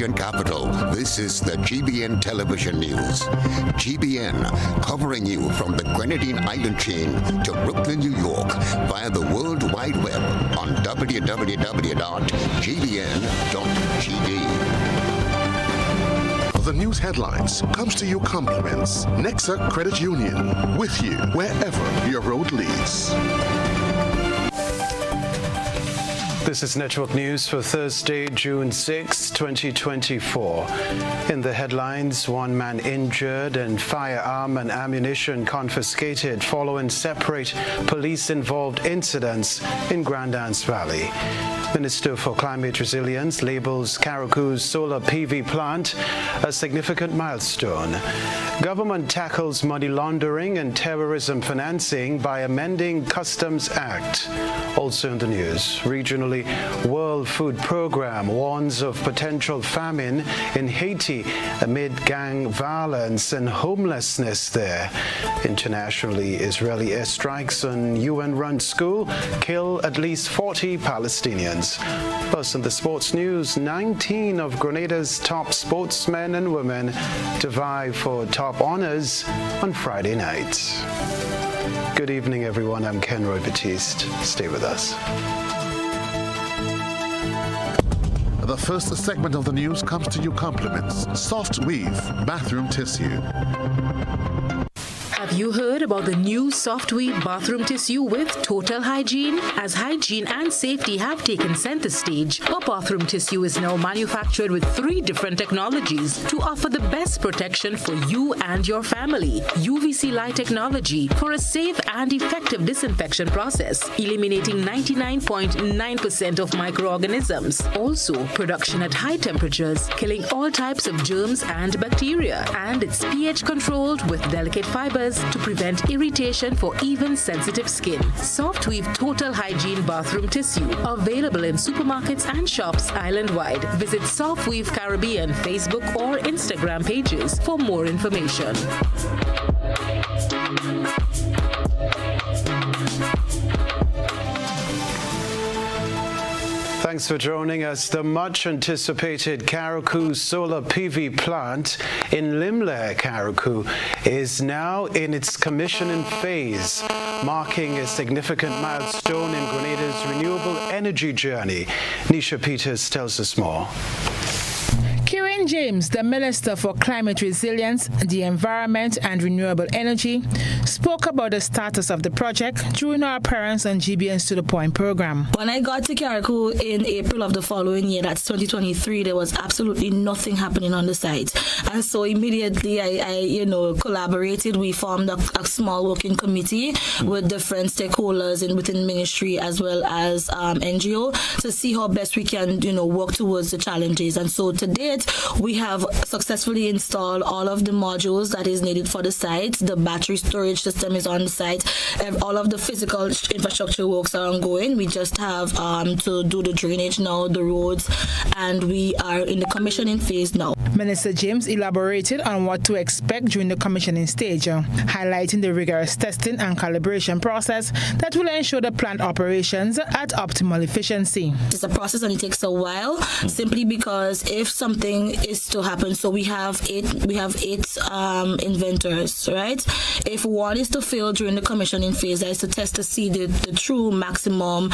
Caribbean capital, this is the GBN television news. GBN, covering you from the Grenadine Island chain to Brooklyn, New York, via the World Wide Web on www.gbn.gd. The news headlines comes to you compliments Nexa Credit Union, with you wherever your road leads. This is Network News for Thursday, June 6, 2024. In the headlines, one man injured and firearm and ammunition confiscated following separate police-involved incidents in Grand Anse Valley. Minister for Climate Resilience labels Karaku's solar PV plant a significant milestone. Government tackles money laundering and terrorism financing by amending Customs Act. Also in the news, regionally, World Food Program warns of potential famine in Haiti amid gang violence and homelessness there. Internationally, Israeli airstrikes on UN-run school kill at least 40 Palestinians. Plus, in the sports news, 19 of Grenada's top sportsmen and women to vie for top honors on Friday night. Good evening, everyone. I'm Kenroy, Baptiste. Stay with us. The first segment of the news comes to you compliments Soft Weave bathroom tissue. Have you heard about the new Soft Weave bathroom tissue with total hygiene? As hygiene and safety have taken center stage, our bathroom tissue is now manufactured with 3 different technologies to offer the best protection for you and your family. UVC light technology for a safe and effective disinfection process, eliminating 99.9% of microorganisms. Also, production at high temperatures, killing all types of germs and bacteria. And it's pH controlled with delicate fibers to prevent irritation for even sensitive skin. Soft Weave Total Hygiene Bathroom Tissue, available in supermarkets and shops island-wide. Visit Soft Weave Caribbean Facebook or Instagram pages for more information. Thanks for joining us. The much-anticipated Karaku solar PV plant in Limle, Karaku, is now in its commissioning phase, marking a significant milestone in Grenada's renewable energy journey. Nisha Peters tells us more. Kieran James, the Minister for Climate Resilience, the Environment and Renewable Energy, spoke about the status of the project during our appearance on GBN's To The Point program. When I got to Karaku in April of the following year, that's 2023, there was absolutely nothing happening on the site. And so immediately I collaborated. We formed a small working committee with different stakeholders within ministry as well as NGO to see how best we can, work towards the challenges. And so to date, we have successfully installed all of the modules that is needed for the site. The battery storage system is on the site. All of the physical infrastructure works are ongoing. We just have to do the drainage now, the roads, and we are in the commissioning phase now. Minister James elaborated on what to expect during the commissioning stage, highlighting the rigorous testing and calibration process that will ensure the plant operations at optimal efficiency. It's a process and it takes a while, simply because if something is to happen, so we have eight inventors, right? If one is to fail during the commissioning phase, that is to test to see the true maximum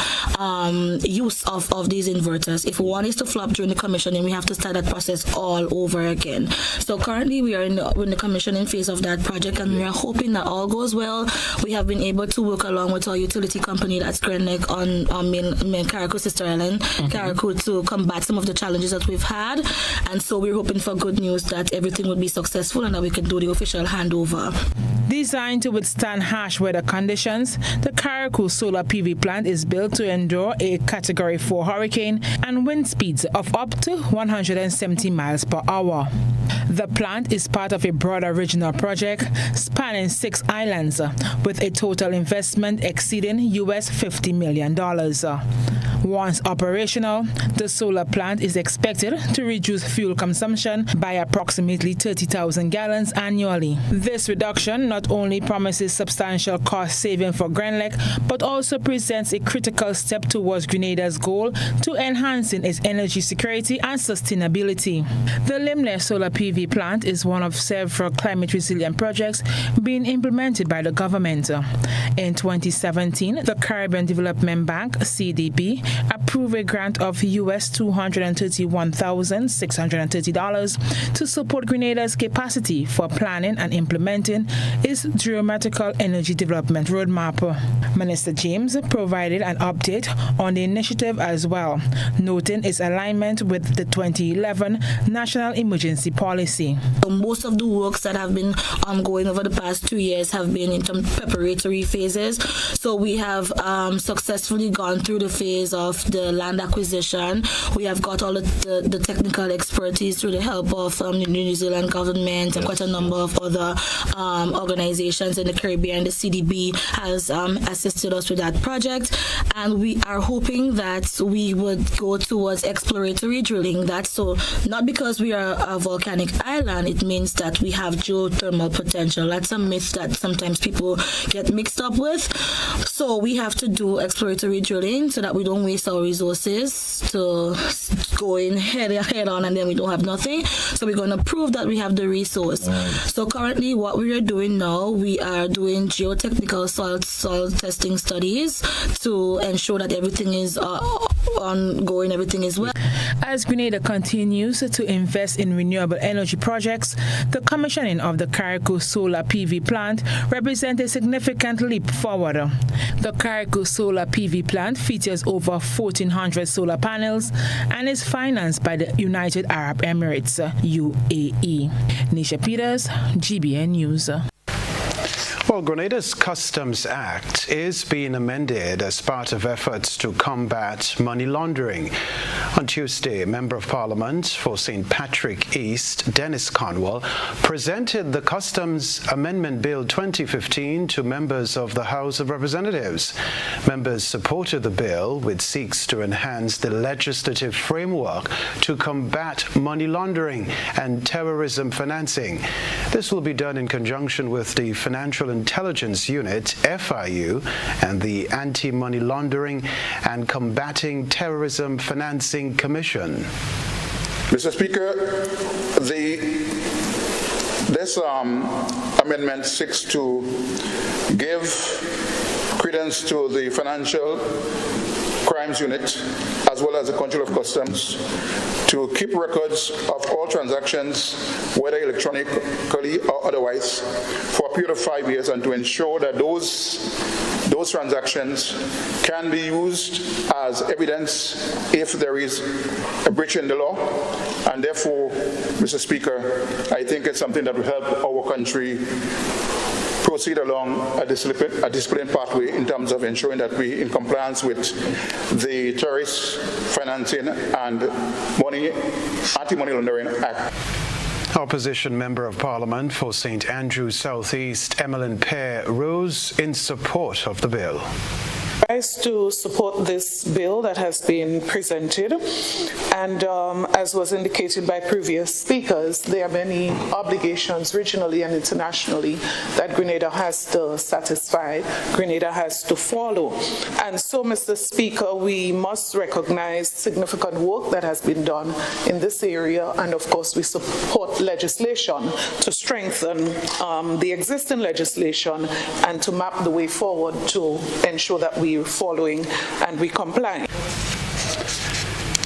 use of these inverters. If one is to flop during the commissioning, we have to start that process all over again. So currently we are in the commissioning phase of that project, and we are hoping that all goes well. We have been able to work along with our utility company, that's Kenroy, on main Karaku Sister Island, Karaku, to combat some of the challenges that we've had. And so we're hoping for good news that everything will be successful and that we can do the official handover. Designed to withstand harsh weather conditions, the Karaku solar PV plant is built to endure a Category 4 hurricane and wind speeds of up to 170 miles per hour. The plant is part of a broader regional project spanning 6 islands with a total investment exceeding US $50 million. Once operational, the solar plant is expected to reduce fuel consumption by approximately 30,000 gallons annually. This reduction not only promises substantial cost saving for Grenlec, but also presents a critical step towards Grenada's goal to enhancing its energy security and sustainability. The Limner Solar PV plant is one of several climate-resilient projects being implemented by the government. In 2017, the Caribbean Development Bank, CDB, approved a grant of US $231,630 to support Grenada's capacity for planning and implementing its geomatical energy development roadmap. Minister James provided an update on the initiative as well, noting its alignment with the 2011 National Emergency Policy. Most of the works that have been ongoing over the past 2 years have been in some preparatory phases. So we have successfully gone through the phase of the land acquisition. We have got all of the technical expertise through the help of the New Zealand government and quite a number of other organizations in the Caribbean. The CDB has assisted us with that project, and we are hoping that we would go towards exploratory drilling. That's so not because we are a volcanic island, it means that we have geothermal potential. That's a myth that sometimes people get mixed up with. So we have to do exploratory drilling so that we don't waste our resources to go in head on and then we don't have nothing. So we're going to prove that we have the resource. Right. So currently what we are doing now, we are doing geotechnical soil testing studies to ensure that everything is ongoing, everything is well. As Grenada continues to invest in renewable energy projects, the commissioning of the Carriacou Solar PV plant represents a significant leap forward. The Carriacou Solar PV plant features over 1,400 solar panels and is financed by the United Arab Emirates, UAE. Nisha Peters, GBN News. Well, Grenada's Customs Act is being amended as part of efforts to combat money laundering. On Tuesday, Member of Parliament for St. Patrick East, Dennis Conwell, presented the Customs Amendment Bill 2015 to members of the House of Representatives. Members supported the bill, which seeks to enhance the legislative framework to combat money laundering and terrorism financing. This will be done in conjunction with the Financial Intelligence Unit, FIU, and the Anti-Money Laundering and Combating Terrorism Financing Commission. Mr. Speaker, this amendment seeks to give credence to the Financial Crimes Unit as well as the Control of Customs to keep records of all transactions, whether electronically or otherwise, for a period of 5 years, and to ensure that those transactions can be used as evidence if there is a breach in the law. And therefore, Mr. Speaker, I think it's something that will help our country proceed along a disciplined pathway in terms of ensuring that we in compliance with the Terrorist Financing and Anti-Money Laundering Act. Opposition Member of Parliament for St. Andrews South East, Emmeline Pear, rose in support of the bill. To support this bill that has been presented, and as was indicated by previous speakers, there are many obligations regionally and internationally that Grenada has to satisfy, Grenada has to follow. And so, Mr. Speaker, we must recognize significant work that has been done in this area, and of course we support legislation to strengthen the existing legislation and to map the way forward to ensure that we are following and we comply.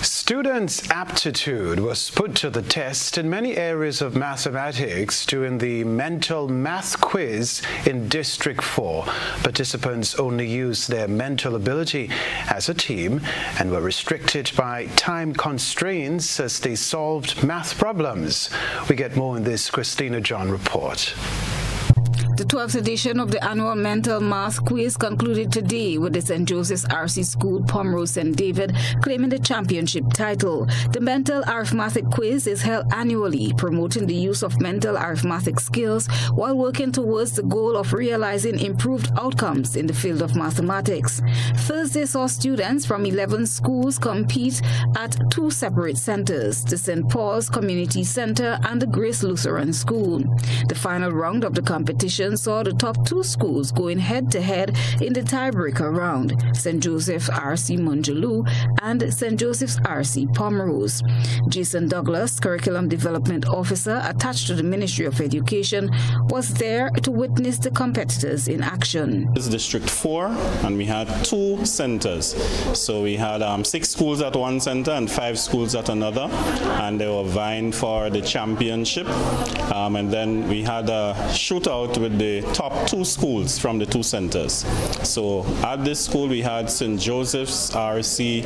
Students' aptitude was put to the test in many areas of mathematics during the mental math quiz in District 4. Participants only used their mental ability as a team and were restricted by time constraints as they solved math problems. We get more in this Christina John report. The 12th edition of the annual Mental Math Quiz concluded today with the St. Joseph's RC School, Pomerose, St. David claiming the championship title. The Mental Arithmetic Quiz is held annually, promoting the use of mental arithmetic skills while working towards the goal of realizing improved outcomes in the field of mathematics. Thursday saw students from 11 schools compete at two separate centers, the St. Paul's Community Center and the Grace Lutheran School. The final round of the competition saw the top two schools going head-to-head in the tiebreaker round, St. Joseph RC Munjaloo and St. Joseph's RC Pomerose. Jason Douglas, Curriculum Development Officer attached to the Ministry of Education, was there to witness the competitors in action. This is District 4, and we had two centers. So we had 6 schools at one center and 5 schools at another, and they were vying for the championship. And then we had a shootout with the top 2 schools from the 2 centers. So at this school we had St. Joseph's RC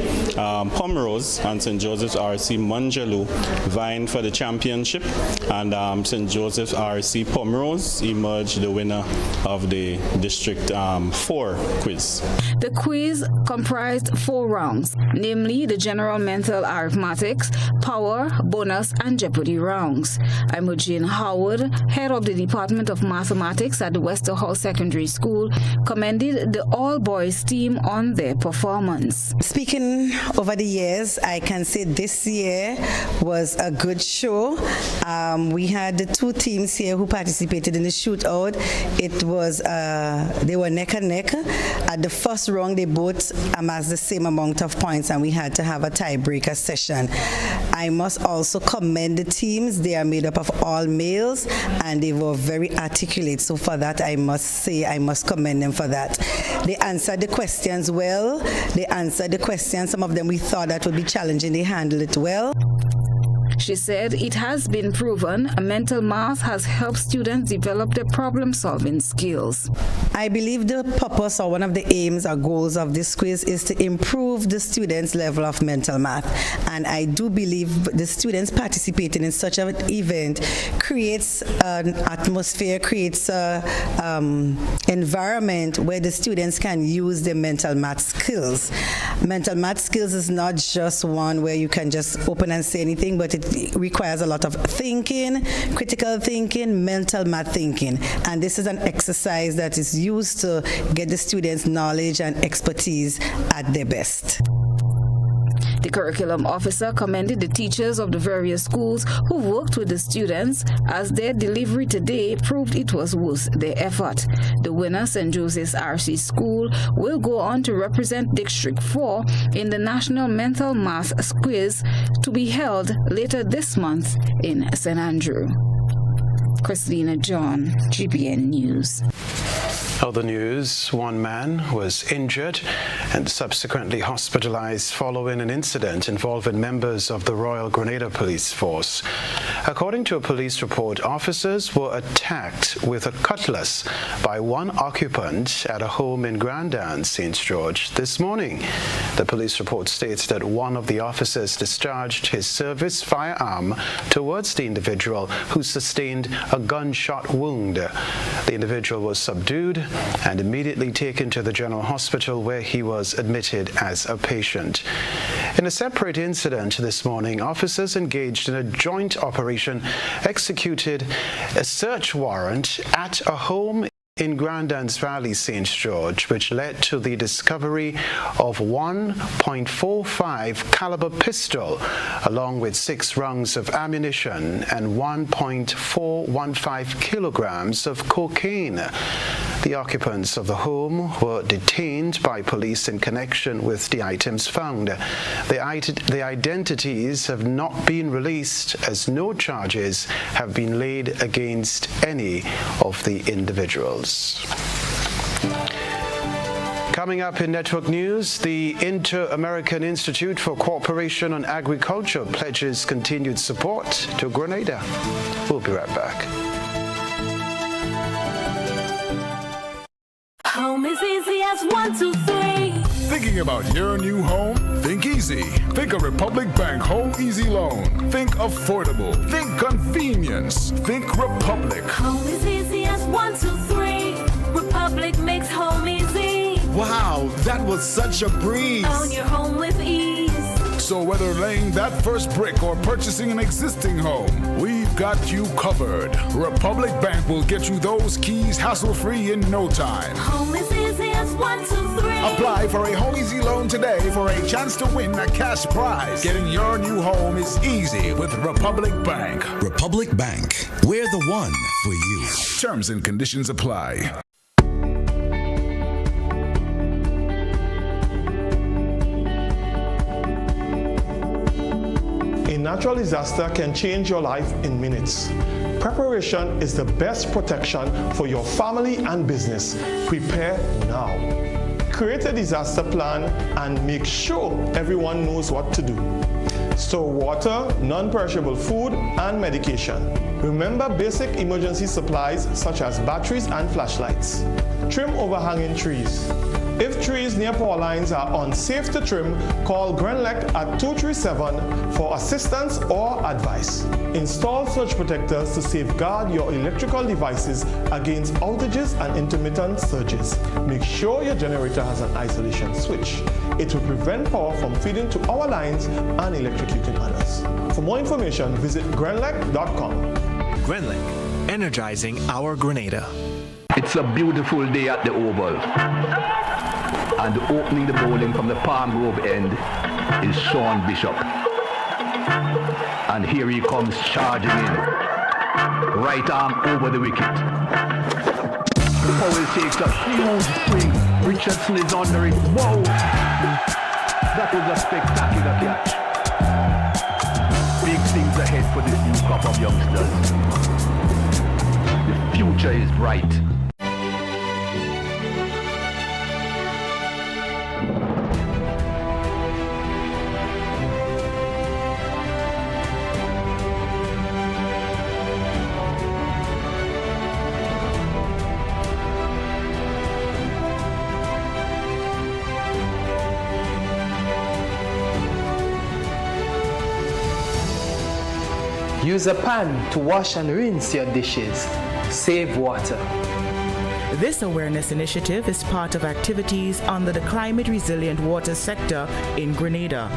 Pomerose and St. Joseph's RC Munjaloo vying for the championship, and St. Joseph's RC Pomerose emerged the winner of the District 4 quiz. The quiz comprised 4 rounds, namely the General Mental Arithmetics, Power, Bonus, and Jeopardy rounds. Imogen Howard, head of the Department of Mathematics at the Wester Hall Secondary School, commended the all-boys team on their performance. Speaking over the years, I can say this year was a good show. We had the 2 teams here who participated in the shootout. It was, they were neck and neck. At the first round, they both amassed the same amount of points, and we had to have a tiebreaker session. I must also commend the teams. They are made up of all males, and they were very articulate. So for that, I must say, I must commend them for that. They answered the questions well. They answered the questions. Some of them we thought that would be challenging. They handled it well. She said it has been proven mental math has helped students develop their problem-solving skills. I believe the purpose or one of the aims or goals of this quiz is to improve the students' level of mental math. And I do believe the students participating in such an event creates an atmosphere, creates an environment where the students can use their mental math skills. Mental math skills is not just one where you can just open and say anything, but it requires a lot of thinking, critical thinking, mental math thinking. And this is an exercise that is used to get the students' knowledge and expertise at their best. The curriculum officer commended the teachers of the various schools who worked with the students, as their delivery today proved it was worth their effort. The winner, St. Joseph's RC School, will go on to represent District 4 in the National Mental Math Quiz to be held later this month in St. Andrew. Christina John, GBN News. Other news, one man was injured and subsequently hospitalized following an incident involving members of the Royal Grenada Police Force. According to a police report, officers were attacked with a cutlass by one occupant at a home in Grandin, St. George, this morning. The police report states that one of the officers discharged his service firearm towards the individual, who sustained a gunshot wound. The individual was subdued and immediately taken to the General Hospital, where he was admitted as a patient. In a separate incident this morning, officers engaged in a joint operation executed a search warrant at a home in Grandin's Valley, St. George, which led to the discovery of 1.45 caliber pistol, along with 6 rounds of ammunition and 1.415 kilograms of cocaine. The occupants of the home were detained by police in connection with the items found. The identities have not been released, as no charges have been laid against any of the individuals. Coming up in Network News, the Inter-American Institute for Cooperation on Agriculture pledges continued support to Grenada. We'll be right back. Home is easy as 1, 2, 3. Thinking about your new home? Think easy. Think a Republic Bank Home Easy Loan. Think affordable. Think convenience. Think Republic. Home is easy as 1, 2, 3. was such a breeze. Own your home with ease. So whether laying that first brick or purchasing an existing home, we've got you covered. Republic Bank will get you those keys hassle-free in no time. Home is easy as 1, 2, 3. Apply for a Home Easy loan today for a chance to win a cash prize. Getting your new home is easy with Republic Bank. Republic Bank, we're the one for you. Terms and conditions apply. A natural disaster can change your life in minutes. Preparation is the best protection for your family and business. Prepare now. Create a disaster plan and make sure everyone knows what to do. Store water, non-perishable food, and medication. Remember basic emergency supplies such as batteries and flashlights. Trim overhanging trees. If trees near power lines are unsafe to trim, call Grenlec at 237 for assistance or advice. Install surge protectors to safeguard your electrical devices against outages and intermittent surges. Make sure your generator has an isolation switch. It will prevent power from feeding to our lines and electrocuting others. For more information, visit grenlec.com. Grenlec, energizing our Grenada. It's a beautiful day at the Oval. And opening the bowling from the Palm Grove end is Sean Bishop. And here he comes charging in. Right arm over the wicket. Powell takes a huge swing. Richardson is under it. Whoa! That was a spectacular catch. Big things ahead for this new crop of youngsters. The future is bright. Use a pan to wash and rinse your dishes. Save water. This awareness initiative is part of activities under the Climate Resilient Water sector in Grenada.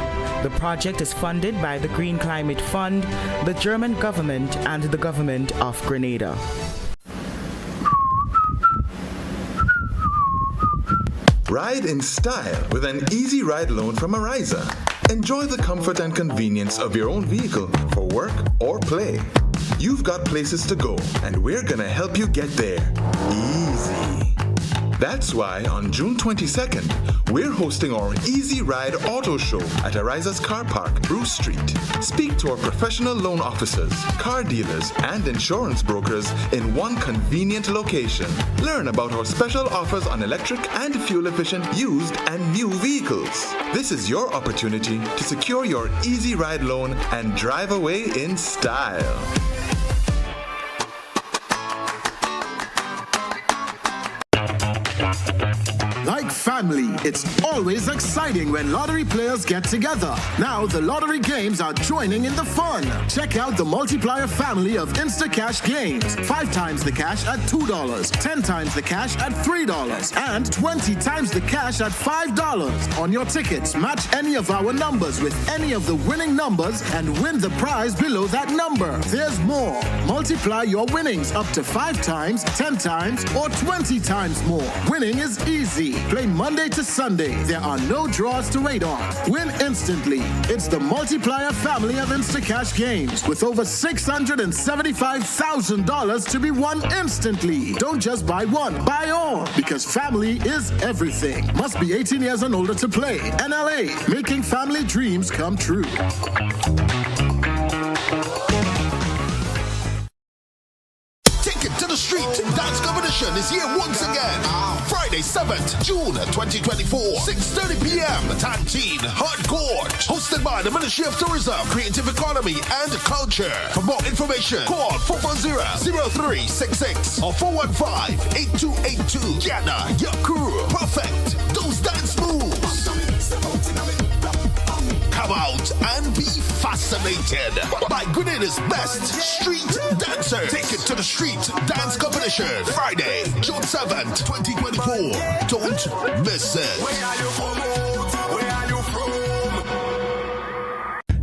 The project is funded by the Green Climate Fund, the German government, and the government of Grenada. Ride in style with an easy ride loan from Ariza. Enjoy the comfort and convenience of your own vehicle for work or play. You've got places to go, and we're gonna help you get there. Easy. That's why on June 22nd, we're hosting our Easy Ride Auto Show at Ariza's Car Park, Bruce Street. Speak to our professional loan officers, car dealers, and insurance brokers in one convenient location. Learn about our special offers on electric and fuel-efficient used and new vehicles. This is your opportunity to secure your Easy Ride loan and drive away in style. Like family, it's always exciting when lottery players get together. Now the lottery games are joining in the fun. Check out the multiplier family of Instacash games. 5 times the cash at $2, 10 times the cash at $3, and 20 times the cash at $5. On your tickets, match any of our numbers with any of the winning numbers and win the prize below that number. There's more. Multiply your winnings up to 5 times, 10 times, or 20 times more. Winning is easy. Play Monday to Sunday. There are no draws to wait on. Win instantly. It's the multiplier family of Instacash games with over $675,000 to be won instantly. Don't just buy one, buy all, because family is everything. Must be 18 years and older to play. NLA, making family dreams come true. To the Street Dance Competition is here once again. Friday, 7th June 2024, 6:30 p.m. Tantine Hardcore. Hosted by the Ministry of Tourism, Creative Economy and Culture. For more information, call 440-0366 or 415-8282. Ghana, your crew. Perfect. Those dance moves. Come out and be fascinated by Grenada's best street dancers. Take it to the street dance competition Friday, June 7th, 2024. Don't miss it. Where are you from? Where are you from?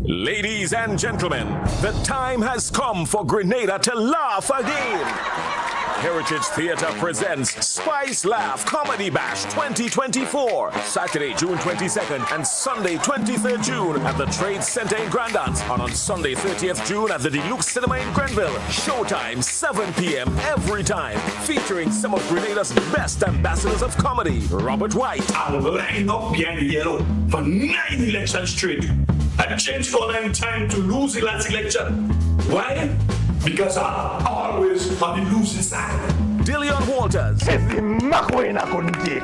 Ladies and gentlemen, the time has come for Grenada to laugh again. Heritage Theatre presents Spice Laugh Comedy Bash 2024, Saturday, June 22nd and Sunday, 23rd June at the Trade Center in Grandance, and on Sunday, 30th June at the Deluxe Cinema in Grenville. Showtime, 7 p.m. every time, featuring some of Grenada's best ambassadors of comedy. Robert White. I will line up behind the yellow for 9 elections straight. I changed for 9 times to lose the last election. Why? Because I'm always on the losing side. Dillion Walters. It's the McWayne I couldn't take.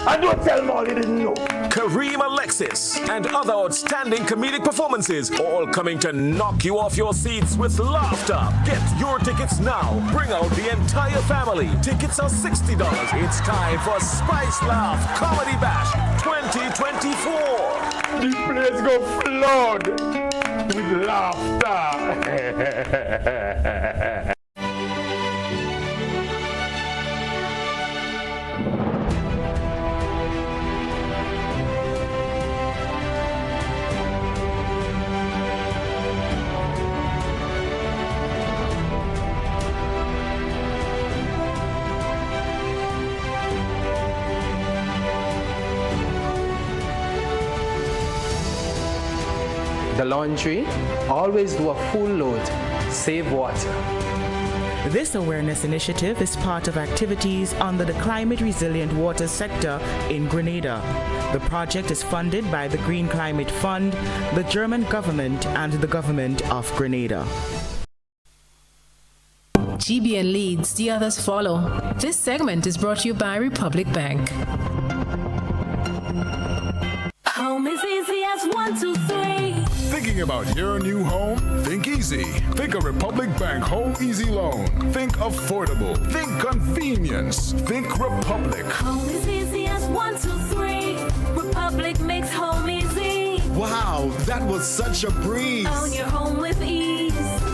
I don't tell Molly didn't know. Kareem Alexis and other outstanding comedic performances, all coming to knock you off your seats with laughter. Get your tickets now. Bring out the entire family. Tickets are $60. It's time for Spice Laugh Comedy Bash 2024. The place go flood with laughter. The laundry, always do a full load, save water. This awareness initiative is part of activities under the Climate Resilient Water sector in Grenada. The project is funded by the Green Climate Fund, the German government, and the government of Grenada. GBN leads, the others follow. This segment is brought to you by Republic Bank. Home is easy as 1, 2, 3. Thinking about your new home? Think easy. Think a Republic Bank Home Easy Loan. Think affordable. Think convenience. Think Republic. Home is easy as 1, 2, 3. Republic makes home easy. Wow, that was such a breeze. Own your home with ease.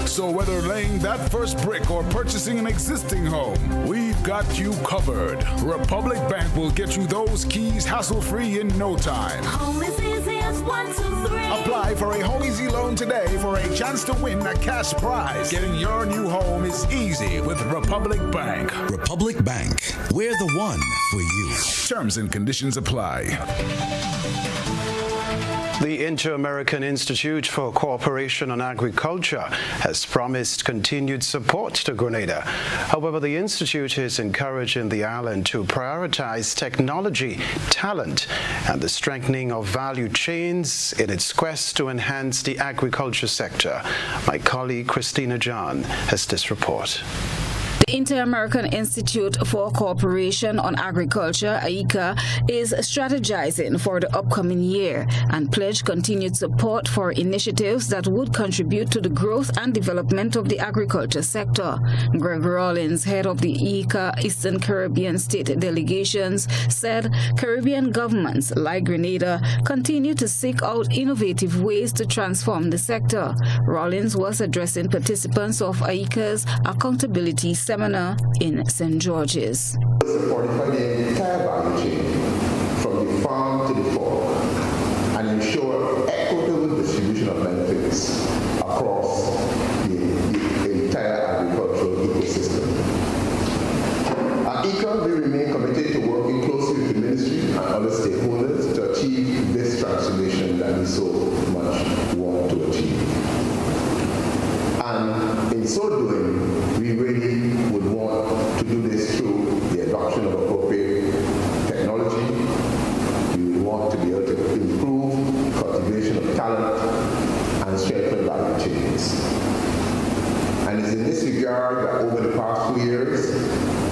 So whether laying that first brick or purchasing an existing home, we've got you covered. Republic Bank will get you those keys hassle-free in no time. Home is easy as 1, 2, 3. Apply for a Home Easy Loan today for a chance to win a cash prize. Getting your new home is easy with Republic Bank. Republic Bank, we're the one for you. Terms and conditions apply. The Inter-American Institute for Cooperation on Agriculture has promised continued support to Grenada. However, the institute is encouraging the island to prioritize technology, talent, and the strengthening of value chains in its quest to enhance the agriculture sector. My colleague Christina John has this report. The Inter-American Institute for Cooperation on Agriculture, ICA, is strategizing for the upcoming year and pledged continued support for initiatives that would contribute to the growth and development of the agriculture sector. Greg Rawlins, head of the ICA Eastern Caribbean State Delegations, said Caribbean governments like Grenada continue to seek out innovative ways to transform the sector. Rawlins was addressing participants of ICA's Accountability Seminar in St. George's. Fortify the entire value chain from the farm to the fork and ensure equitable distribution of benefits across the entire agricultural ecosystem. At ICA, we remain committed to working closely with the ministry and other stakeholders to achieve this transformation that we so much want to achieve. And in so doing, we really would want to do this through the adoption of appropriate technology. We would want to be able to improve cultivation of talent and strengthen value chains. And it's in this regard that over the past 2 years,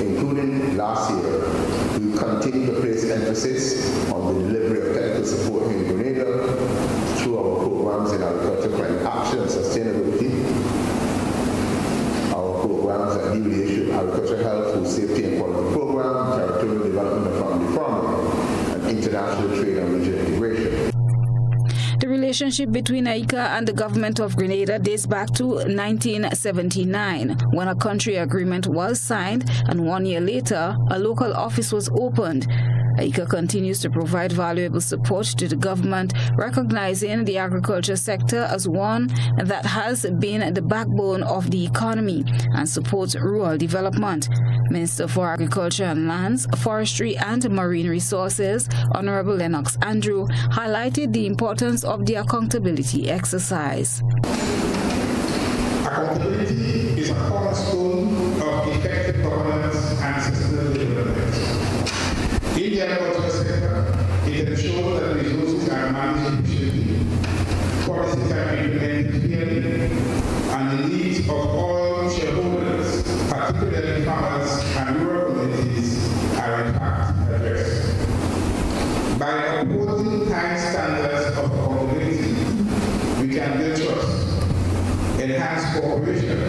including last year, we continue to place emphasis on the delivery of technical support in Grenada through our programs in agriculture, climate action, and sustainability. Programs that deal with the issue of agricultural health, food safety and quality program, territorial development and family farming, and international trade and regional integration. relationship between ICA and the government of Grenada dates back to 1979, when a country agreement was signed, and 1 year later, a local office was opened. ICA continues to provide valuable support to the government, recognizing the agriculture sector as one that has been the backbone of the economy and supports rural development. Minister for Agriculture and Lands, Forestry and Marine Resources, Honorable Lennox Andrew, highlighted the importance of the accountability exercise. Accountability is a cornerstone of effective governance and sustainable development. In the agricultural sector, it ensures that resources are managed efficiently, policies are implemented clearly, and the needs of all shareholders, particularly farmers and rural communities, are in fact addressed. By upholding high standards of accountability, we can build trust, enhance cooperation,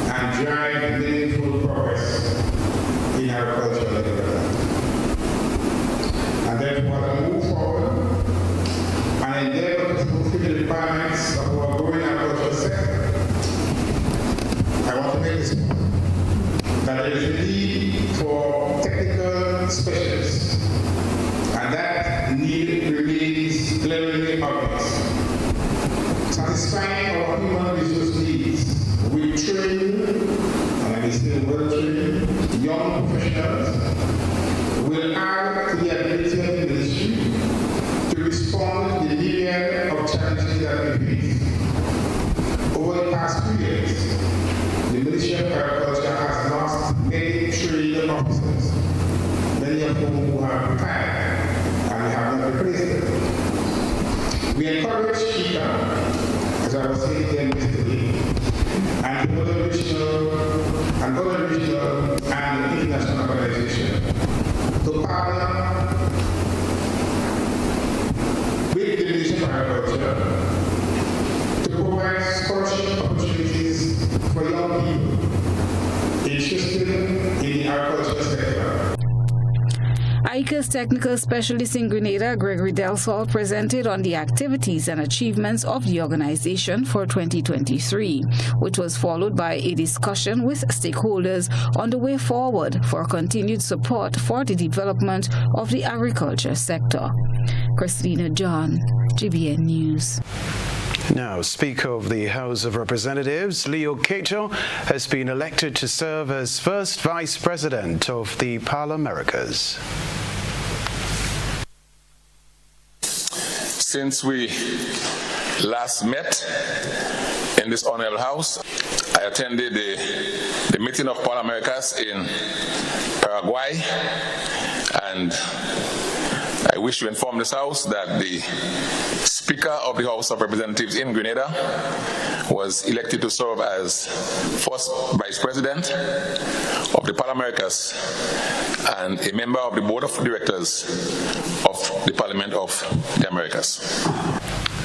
and drive meaningful progress in agricultural development. And therefore, as we move forward and endeavor to fulfill the requirements of our growing agricultural sector, I want to make this point, that there is a need for technical specialists, and that need remains glaringly obvious. Satisfying our human resource needs with trained, and I may say well-trained, young professionals will add to the ability of the ministry to respond to the myriad of challenges that we face. Over the past few years, the Ministry of Agriculture has lost many trained officers, many of whom have retired, and we have not replaced them. We encourage ICA, as I was saying here yesterday, and other regional and international organizations to partner with the Ministry of Agriculture to provide scholarship opportunities for young people interested in the agricultural sector. ICA's technical specialist in Grenada, Gregory Delsall, presented on the activities and achievements of the organization for 2023, which was followed by a discussion with stakeholders on the way forward for continued support for the development of the agriculture sector. Christina John, GBN News. Now, Speaker of the House of Representatives, Leo Keito, has been elected to serve as first Vice President of the Parliamericas. Since we last met in this honorable house, I attended the meeting of Parliamericas in Paraguay, and I wish to inform this House that the Speaker of the House of Representatives in Grenada was elected to serve as first Vice President of the Parliamericas and a member of the Board of Directors of the Parliament of the Americas.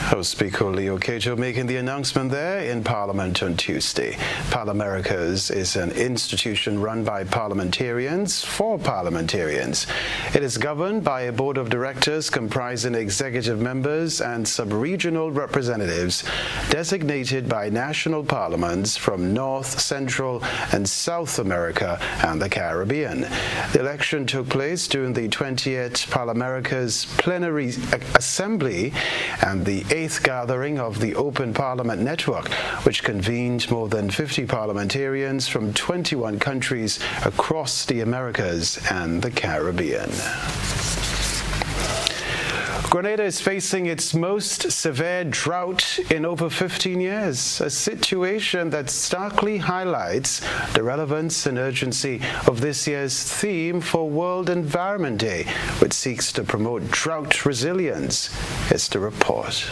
House Speaker Leo Keito making the announcement there in Parliament on Tuesday. Parliamericas is an institution run by parliamentarians for parliamentarians. It is governed by a board of directors comprising executive members and sub-regional representatives designated by national parliaments from North, Central, and South America and the Caribbean. The election took place during the 20th Parliamericas Plenary Assembly and the 8th gathering of the Open Parliament Network, which convened more than 50 parliamentarians from 21 countries across the Americas and the Caribbean. Grenada is facing its most severe drought in over 15 years, a situation that starkly highlights the relevance and urgency of this year's theme for World Environment Day, which seeks to promote drought resilience. Here's the report.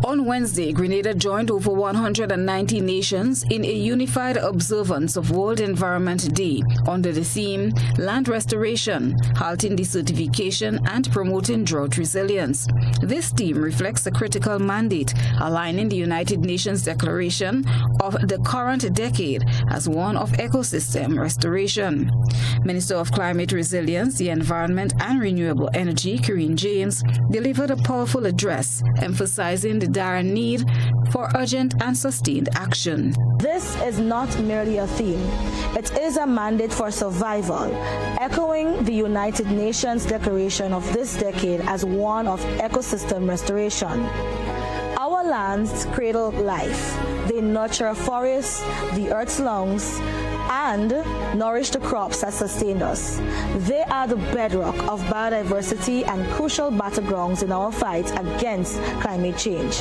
On Wednesday, Grenada joined over 190 nations in a unified observance of World Environment Day under the theme Land Restoration, Halting Desertification and Promoting Drought Resilience. This theme reflects the critical mandate aligning the United Nations Declaration of the current decade as one of ecosystem restoration. Minister of Climate Resilience, the Environment and Renewable Energy, Karine James, delivered a powerful address emphasizing the dire need for urgent and sustained action. This is not merely a theme. It is a mandate for survival, echoing the United Nations Declaration of this decade as one of ecosystem restoration. Our lands cradle life. They nurture forests, the earth's lungs, and nourish the crops that sustain us. They are the bedrock of biodiversity and crucial battlegrounds in our fight against climate change.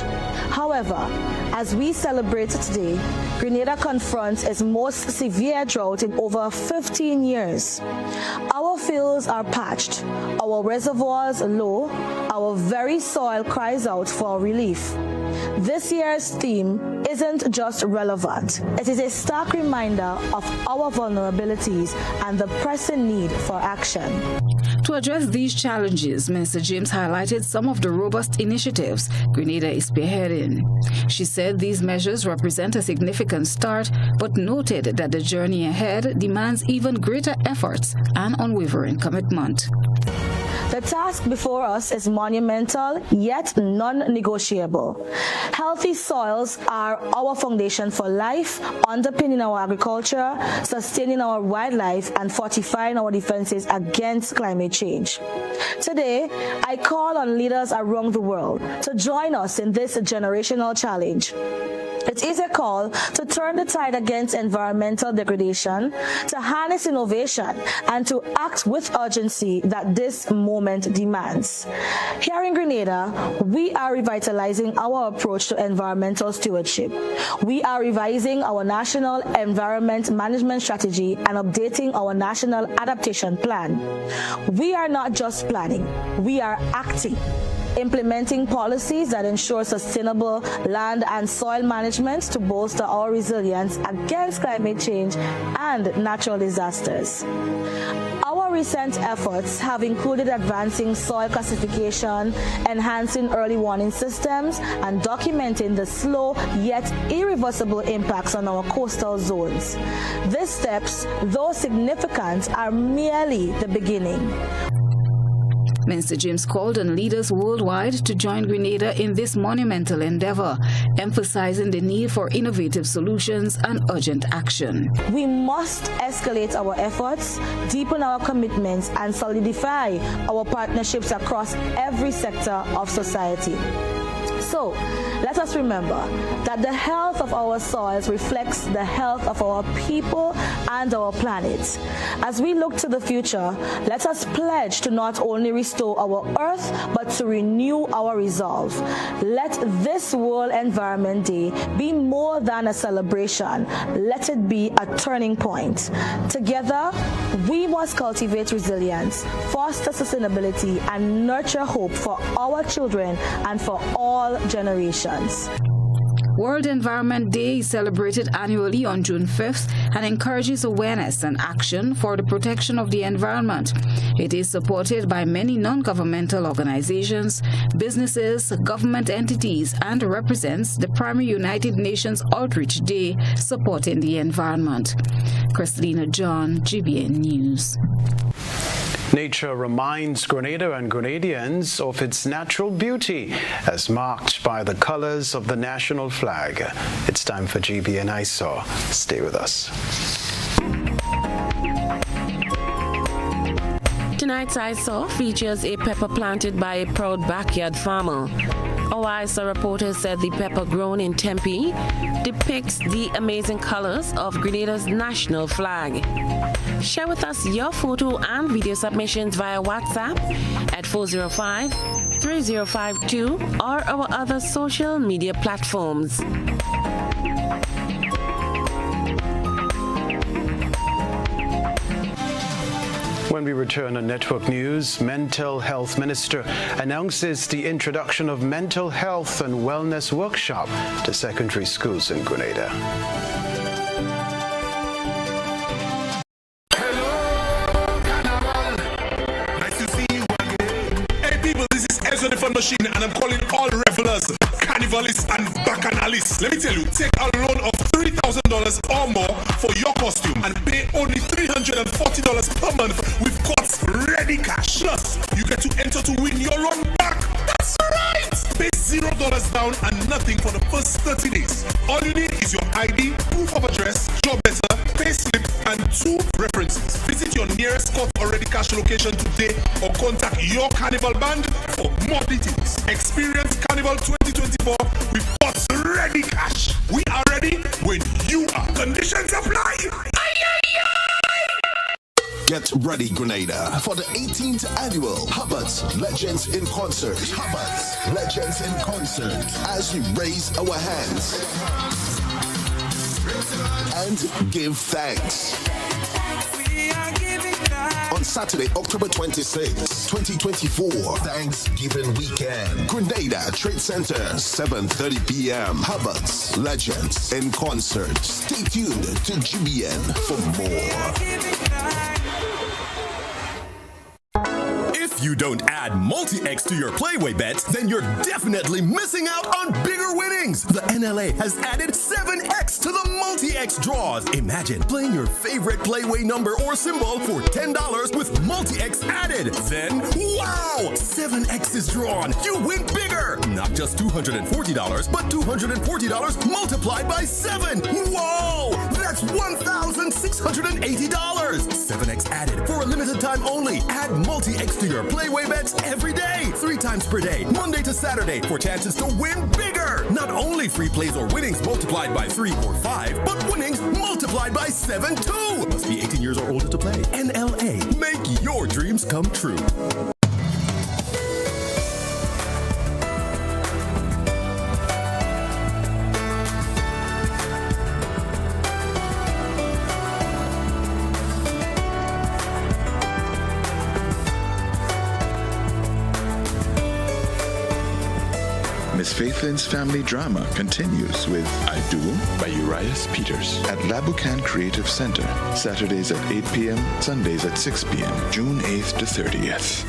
However, as we celebrate today, Grenada confronts its most severe drought in over 15 years. Our fields are parched, our reservoirs low, our very soil cries out for relief. This year's theme isn't just relevant, it is a stark reminder of our vulnerabilities and the pressing need for action. To address these challenges, Minister James highlighted some of the robust initiatives Grenada is spearheading. She said these measures represent a significant start, but noted that the journey ahead demands even greater efforts and unwavering commitment. The task before us is monumental, yet non-negotiable. Healthy soils are our foundation for life, underpinning our agriculture, sustaining our wildlife, and fortifying our defenses against climate change. Today, I call on leaders around the world to join us in this generational challenge. It is a call to turn the tide against environmental degradation, to harness innovation, and to act with urgency that this moment demands. Here in Grenada, we are revitalizing our approach to environmental stewardship. We are revising our national environment management strategy and updating our national adaptation plan. We are not just planning, we are acting. Implementing policies that ensure sustainable land and soil management to bolster our resilience against climate change and natural disasters. Our recent efforts have included advancing soil classification, enhancing early warning systems, and documenting the slow yet irreversible impacts on our coastal zones. These steps, though significant, are merely the beginning. Minister James called on leaders worldwide to join Grenada in this monumental endeavor, emphasizing the need for innovative solutions and urgent action. We must escalate our efforts, deepen our commitments, and solidify our partnerships across every sector of society. So, let us remember that the health of our soils reflects the health of our people and our planet. As we look to the future, let us pledge to not only restore our earth, but to renew our resolve. Let this World Environment Day be more than a celebration. Let it be a turning point. Together, we must cultivate resilience, foster sustainability, and nurture hope for our children and for all generations. World Environment Day is celebrated annually on June 5th and encourages awareness and action for the protection of the environment. It is supported by many non-governmental organizations, businesses, government entities, and represents the primary United Nations Outreach Day supporting the environment. Christina John, GBN News. Nature reminds Grenada and Grenadians of its natural beauty, as marked by the colors of the national flag. It's time for GBN I Saw. Stay with us. Tonight's I Saw features a pepper planted by a proud backyard farmer. Our I Saw reporter said the pepper grown in Tempe depicts the amazing colors of Grenada's national flag. Share with us your photo and video submissions via WhatsApp at 405-3052 or our other social media platforms. When we return on Network News, Mental Health Minister announces the introduction of mental health and wellness workshop to secondary schools in Grenada. The fun machine, and I'm calling all revelers, carnivalists, and bacchanalists. Let me tell you, take a loan of $3,000 or more for your costume and pay only $340 per month with Courts ready cash. Plus, you get to enter to win your loan back. That's right! Pay $0 down and nothing for the first 30 days. All you need is your ID, proof of address, job letter, pay slip, and 2 references. Visit your nearest Court Already Cash location today or contact your Carnival band for more details. Experience Carnival 2024 with Courts Ready Cash. We are ready when you are. Conditions apply. Get ready, Grenada, for the 18th annual Hubbards Legends in Concert. Hubbards Legends in Concert. As we raise our hands and give thanks. On Saturday, October 26, 2024, Thanksgiving weekend. Grenada Trade Center, 7:30 p.m. Hubbards Legends in Concert. Stay tuned to GBN for more. If you don't add multi-X to your Playway bets, then you're definitely missing out on bigger winnings. The NLA has added 7X to the multi-X draws. Imagine playing your favorite Playway number or symbol for $10 with multi-X added. Then, wow! 7X is drawn. You win bigger. Not just $240, but $240 multiplied by 7. Whoa! That's $1,680. 7X added for a limited time only. Add multi-X to your Playway bets every day, 3 times per day, Monday to Saturday, for chances to win bigger. Not only free plays or winnings multiplied by 3 or 5, but winnings multiplied by 7 too. Must be 18 years or older to play. NLA, make your dreams come true. Miss Faithlin's family drama continues with I Do by Urias Peters at Labucan Creative Center, Saturdays at 8 p.m., Sundays at 6 p.m., June 8th to 30th.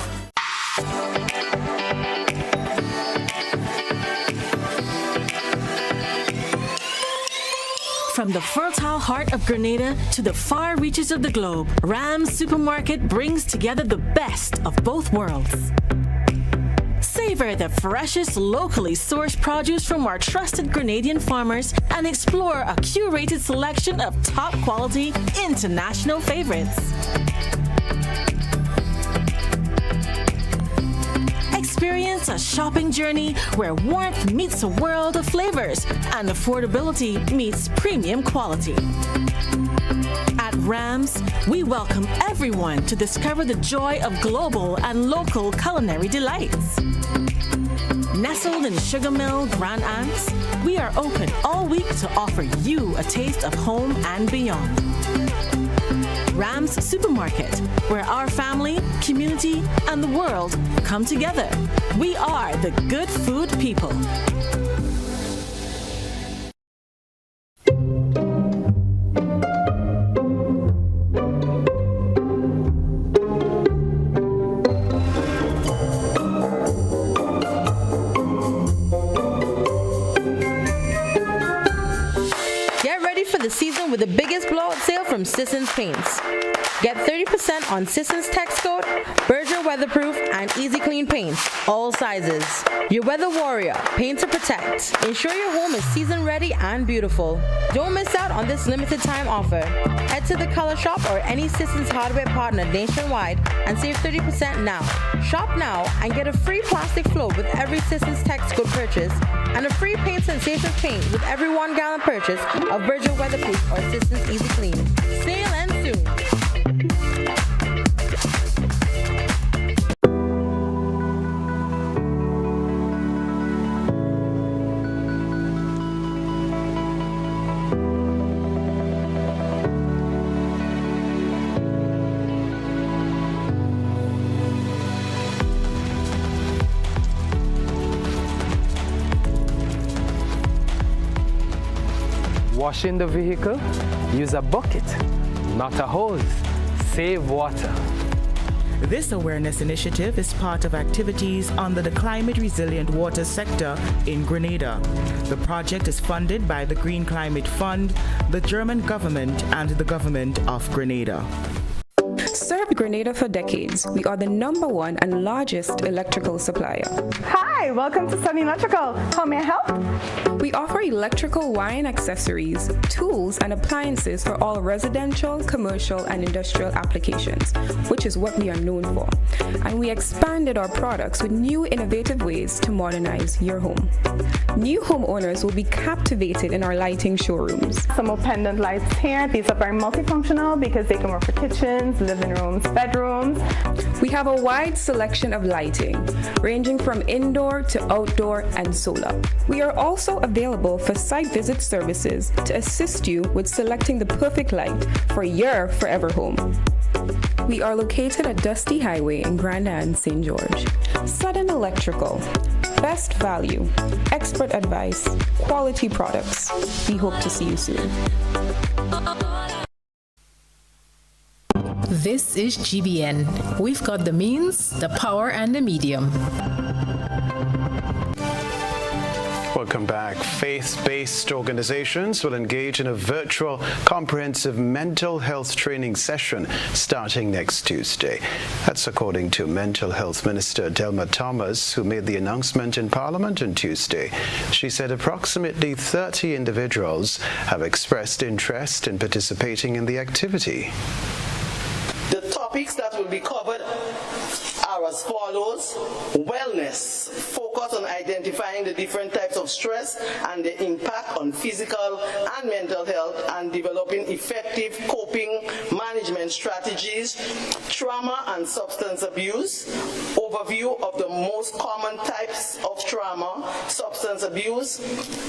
From the fertile heart of Grenada to the far reaches of the globe, Ram's Supermarket brings together the best of both worlds. Savor the freshest, locally sourced produce from our trusted Grenadian farmers and explore a curated selection of top-quality international favorites. Experience a shopping journey where warmth meets a world of flavors and affordability meets premium quality. At Rams, we welcome everyone to discover the joy of global and local culinary delights. Nestled in Sugar Mill, Grand Anse, we are open all week to offer you a taste of home and beyond. Rams Supermarket, where our family, community, and the world come together. We are the good food people. The season with the biggest blowout sale from Sisson's Paints. Get 30% on Sisson's Text Coat, Berger Weatherproof, and Easy Clean paints, all sizes. Your Weather Warrior, paint to protect. Ensure your home is season ready and beautiful. Don't miss out on this limited time offer. Head to the Color Shop or any Sisson's hardware partner nationwide and save 30% now. Shop now and get a free plastic float with every Sisson's Text Coat purchase and a free Paint Sensations paint with every 1 gallon purchase of Berger Weatherproof or Sisson's Easy Clean. Sale ends soon. washing the vehicle, use a bucket, not a hose. Save water. This awareness initiative is part of activities under the Climate Resilient Water sector in Grenada. The project is funded by the Green Climate Fund, the German government, and the government of Grenada. Served Grenada for decades. We are the #1 and largest electrical supplier. Hi, welcome to Sunny Electrical. How may I help? We offer electrical wire and accessories, tools, and appliances for all residential, commercial, and industrial applications, which is what we are known for. And we expanded our products with new innovative ways to modernize your home. New homeowners will be captivated in our lighting showrooms. Some more pendant lights here. These are very multifunctional because they can work for kitchens, living rooms, bedrooms. We have a wide selection of lighting, ranging from indoor to outdoor and solar. We are also available for site visit services to assist you with selecting the perfect light for your forever home. We are located at Dusty Highway in Grand Anse, St. George. Sudden Electrical. Best value, expert advice, quality products. We hope to see you soon. This is GBN. We've got the means, the power, and the medium. Welcome back. Faith-based organizations will engage in a virtual comprehensive mental health training session starting next Tuesday. That's according to Mental Health Minister Delma Thomas, who made the announcement in Parliament on Tuesday. She said approximately 30 individuals have expressed interest in participating in the activity. The topics that will be covered are as follows: wellness, focus on identifying the different types of stress and the impact on physical and mental health, and developing effective coping management strategies, trauma and substance abuse, overview of the most common types of trauma, substance abuse,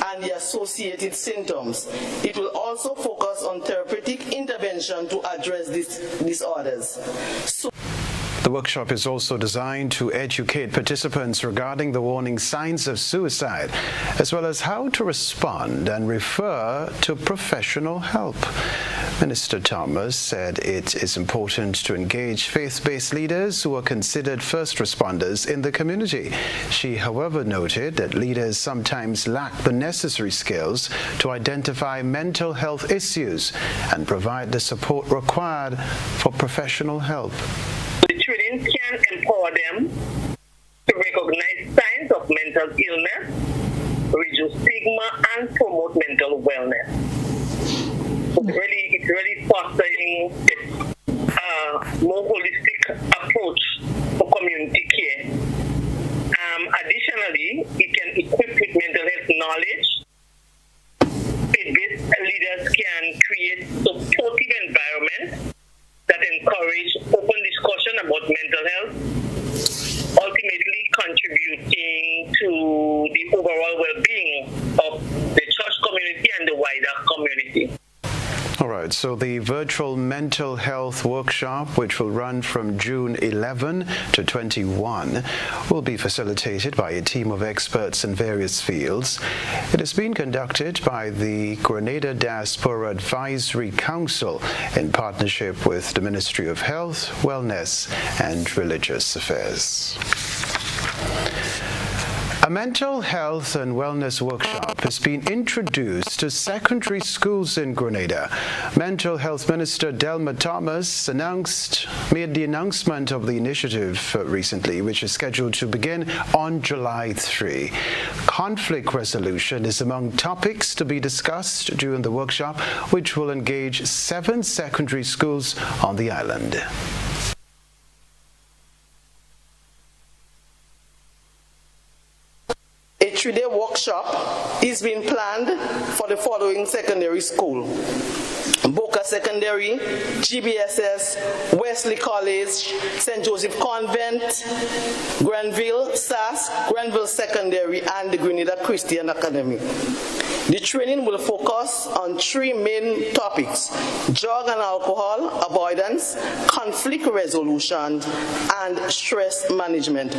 and the associated symptoms. It will also focus on therapeutic intervention to address these disorders. The workshop is also designed to educate participants regarding the warning signs of suicide, as well as how to respond and refer to professional help. Minister Thomas said it is important to engage faith-based leaders who are considered first responders in the community. She, however, noted that leaders sometimes lack the necessary skills to identify mental health issues and provide the support required for professional help. The training can empower them to recognize signs of mental illness, reduce stigma, and promote mental wellness. So it's really fostering a more holistic approach for community care. Additionally, it can equip with mental health knowledge. Faith-based leaders can create supportive environments that encourage open discussion about mental health, ultimately contributing to the overall well-being of the church community and the wider community. All right, so the virtual mental health workshop, which will run from June 11 to 21, will be facilitated by a team of experts in various fields. It is being conducted by the Grenada Diaspora Advisory Council in partnership with the Ministry of Health, Wellness, and Religious Affairs. A mental health and wellness workshop has been introduced to secondary schools in Grenada. Mental Health Minister Delma Thomas made the announcement of the initiative recently, which is scheduled to begin on July 3. Conflict resolution is among topics to be discussed during the workshop, which will engage 7 secondary schools on the island. A 3-day workshop is being planned for the following secondary school: Boca Secondary, GBSS, Wesley College, St. Joseph Convent, Granville, SAS, Granville Secondary, and the Grenada Christian Academy. The training will focus on 3 main topics: drug and alcohol avoidance, conflict resolution, and stress management.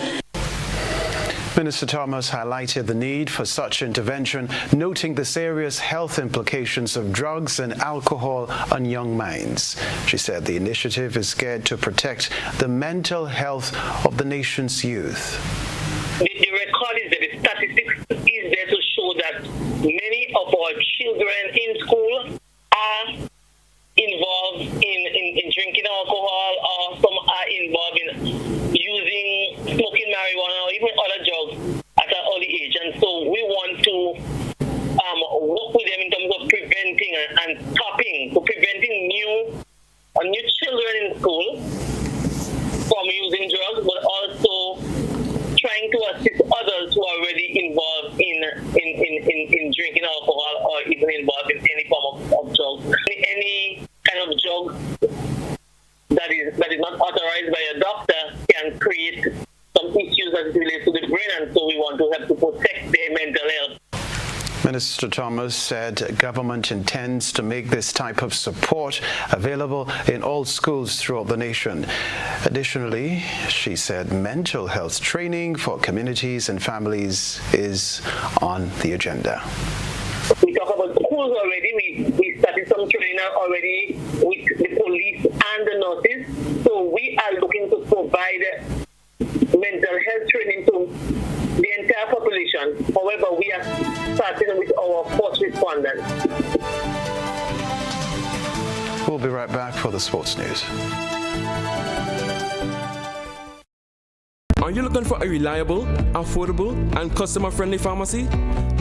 Minister Thomas highlighted the need for such intervention, noting the serious health implications of drugs and alcohol on young minds. She said the initiative is geared to protect the mental health of the nation's youth. The record is that the statistics is there to show that many of our children in school are involved in drinking alcohol, or some are involved in smoking marijuana or even other drugs at an early age. And so we want to work with them in terms of preventing and stopping, so preventing new children in school from using drugs, but also trying to assist others who are already involved in drinking alcohol or even involved in any form of drugs. Any kind of drug that is not authorized by a doctor can create some issues as it relates to the brain, and so we want to help to protect their mental health. Minister Thomas said government intends to make this type of support available in all schools throughout the nation. Additionally, she said mental health training for communities and families is on the agenda. We talk about schools already. We started some training already with the police and the nurses. So we are looking to provide mental health training to the entire population. However, we are starting with our first responders. We'll be right back for the sports news. Are you looking for a reliable, affordable, and customer-friendly pharmacy?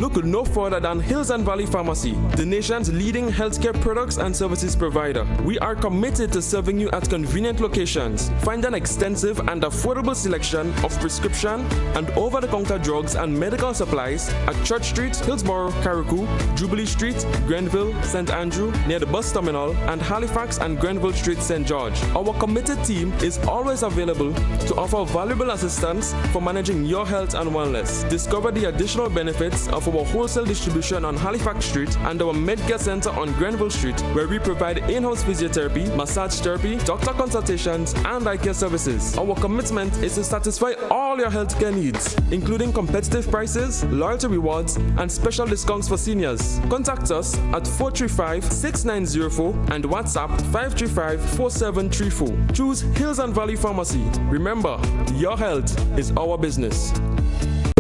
Look no further than Hills and Valley Pharmacy, the nation's leading healthcare products and services provider. We are committed to serving you at convenient locations. Find an extensive and affordable selection of prescription and over-the-counter drugs and medical supplies at Church Street, Hillsborough, Carriacou, Jubilee Street, Grenville, St. Andrew, near the bus terminal, and Halifax and Grenville Street, St. George. Our committed team is always available to offer valuable assistance for managing your health and wellness. Discover the additional benefits of our wholesale distribution on Halifax Street and our Medcare Center on Grenville Street, where we provide in-house physiotherapy, massage therapy, doctor consultations, and eye care services. Our commitment is to satisfy all your healthcare needs, including competitive prices, loyalty rewards, and special discounts for seniors. Contact us at 435-6904 and WhatsApp 535-4734. Choose Hills and Valley Pharmacy. Remember, your health is our business.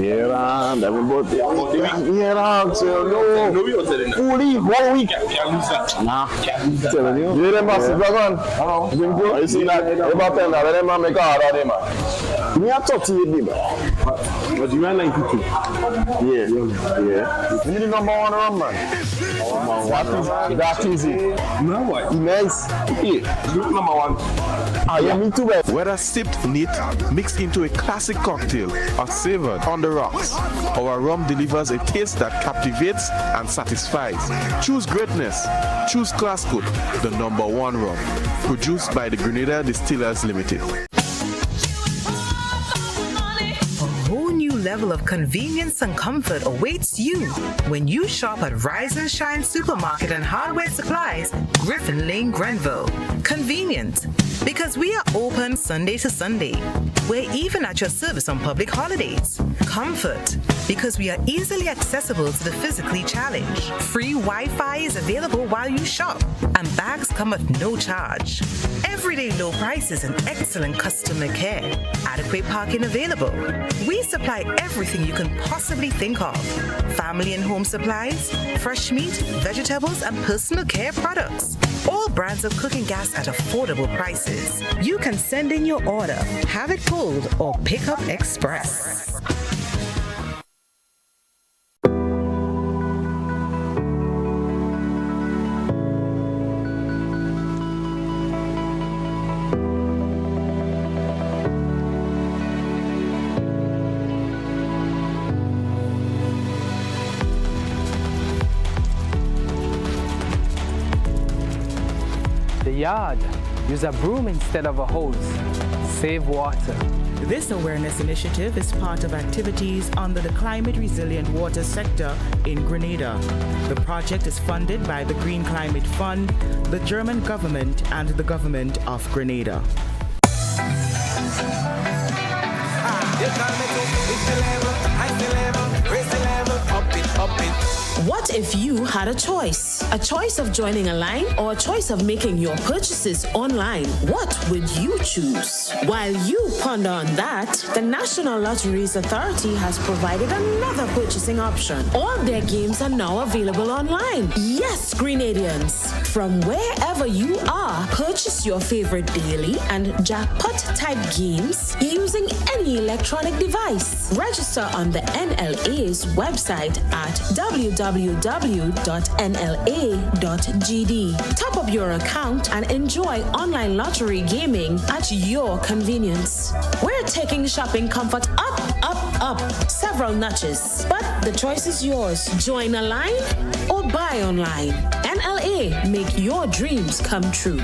Yeah, everybody. Yeah, so no. Fully 1 week. Nah. Telling you. Yeah, them massive man. Hello. You see that? About them, let them make out of them. Me a 38, but you are 92. Yeah. You need the number one run, man. That is it. No what? Nice. Yeah. Number one. Yeah, me too, man. Whether sipped neat, mixed into a classic cocktail, or savored on the rocks, our rum delivers a taste that captivates and satisfies. Choose greatness. Choose Classcoat, the number one rum. Produced by the Grenada Distillers Limited. Level of convenience and comfort awaits you when you shop at Rise and Shine Supermarket and Hardware Supplies, Griffin Lane, Grenville. Convenient, because we are open Sunday to Sunday. We're even at your service on public holidays. Comfort, because we are easily accessible to the physically challenged. Free Wi-Fi is available while you shop, and bags come at no charge. Everyday low prices and excellent customer care. Adequate parking available. We supply everything you can possibly think of. Family and home supplies, fresh meat, vegetables, and personal care products. All brands of cooking gas at affordable prices. You can send in your order, have it pulled, or pick up express. Yard. Use a broom instead of a hose. Save water. This awareness initiative is part of activities under the Climate Resilient Water sector in Grenada. The project is funded by the Green Climate Fund, the German government, and the government of Grenada. What if you had a choice? A choice of joining a line or a choice of making your purchases online? What would you choose? While you ponder on that, the National Lotteries Authority has provided another purchasing option. All their games are now available online. Yes, Grenadians, from wherever you are, purchase your favorite daily and jackpot type games using any electronic device. Register on the NLA's website at www.nla.gd. Top up your account and enjoy online lottery gaming at your convenience. We're taking shopping comfort up, up, up several notches, but the choice is yours. Join a line or buy online. NLA, make your dreams come true.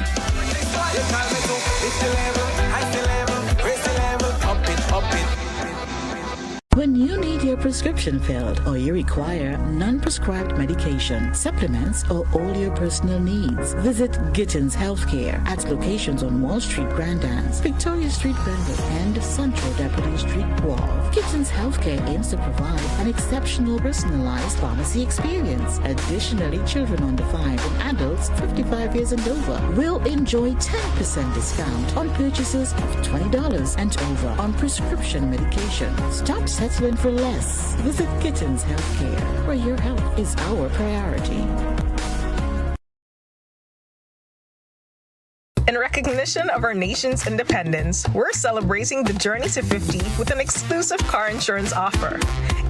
When you need your prescription filled or you require non-prescribed medication, supplements, or all your personal needs, visit Gittins Healthcare at locations on Wall Street, Grand Anse, Victoria Street, Grenville, and Central Deputy Street, Wharf. Gittins Healthcare aims to provide an exceptional personalized pharmacy experience. Additionally, children under 5 and adults 55 years and over will enjoy 10% discount on purchases of $20 and over on prescription medication. Stop settling for less. Visit Gittins Healthcare, where your health is our priority. In recognition of our nation's independence, we're celebrating the journey to 50 with an exclusive car insurance offer.